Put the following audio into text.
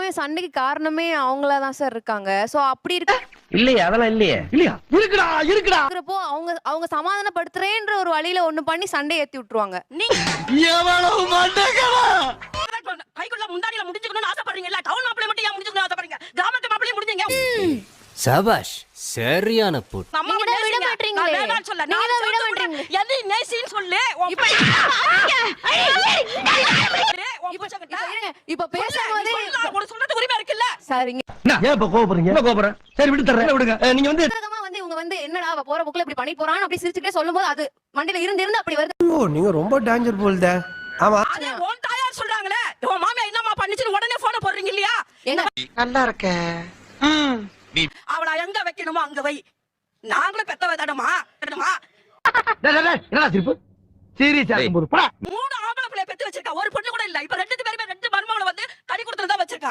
எப்பவுமே சண்டைக்கு காரணமே அவங்களா தான் சார் இருக்காங்க. சோ அப்படி இல்லையே அதெல்லாம் இல்லையே. இல்லையா? இருக்கிறப்போ அவங்க அவங்க சமாதானப்படுத்துறேன்ற ஒரு வழியில ஒண்ணு பண்ணி சண்டைய ஏத்தி விட்டுருவாங்க. கைக்குள்ள முந்தாடியில முடிஞ்சுக்கணும்னு ஆசைப்படுறீங்கல்ல, டவுன் மாப்பிளை மட்டும் ஏன் முடிஞ்சுக்கணும்னு ஆசைப்படுறீங்க? கிராமத்து மாப்பிளையும் முடிஞ்சீங்க. சபாஷ், சரியான போட். நீங்க தான் விட மாட்டீங்களே. நான் வேணாம்னு சொல்ல. நீங்க தான் விட மாட்டீங்க. எது நேசின்னு சொல்லு. இப்ப பேசும்போதே உனக்கு சொல்றது உரிமை இருக்குல்ல? சரிங்க. ஏன் இப்ப கோபப்படுறீங்க? என்ன கோபப்படுற? சரி விட்டு தர்றேன் விடுங்க. நீங்க வந்து இவங்க வந்து என்னடா அவ போற போக்குல இப்படி பண்ணி போறான்னு அப்படி சிரிச்சுட்டே சொல்லும்போது அது மண்டையில இருந்து அப்படி வருது. ஓ நீங்க ரொம்ப டேஞ்சர் போல்த. ஆமா. அதே உன் தாயார் சொல்றாங்களே, உன் மாமியா என்னம்மா பண்ணுச்சுன்னு உடனே போன போடுறீங்க இல்லையா? நல்லா இருக்க. அவளை எங்க வைக்கணுமோ அங்க வை. நாங்களும் பெத்தவ தடமா என்னடா சிரிப்பு? சீரியஸா இருக்கும்போது 3 ஆம்பளை பிள்ளை பெத்து வச்சிருக்கா, ஒரு பொண்ணு கூட இல்ல. இப்ப 2 பேருமே 2 மருமகளை வந்து கடி கொடுத்துட்டு தான் வச்சிருக்கா.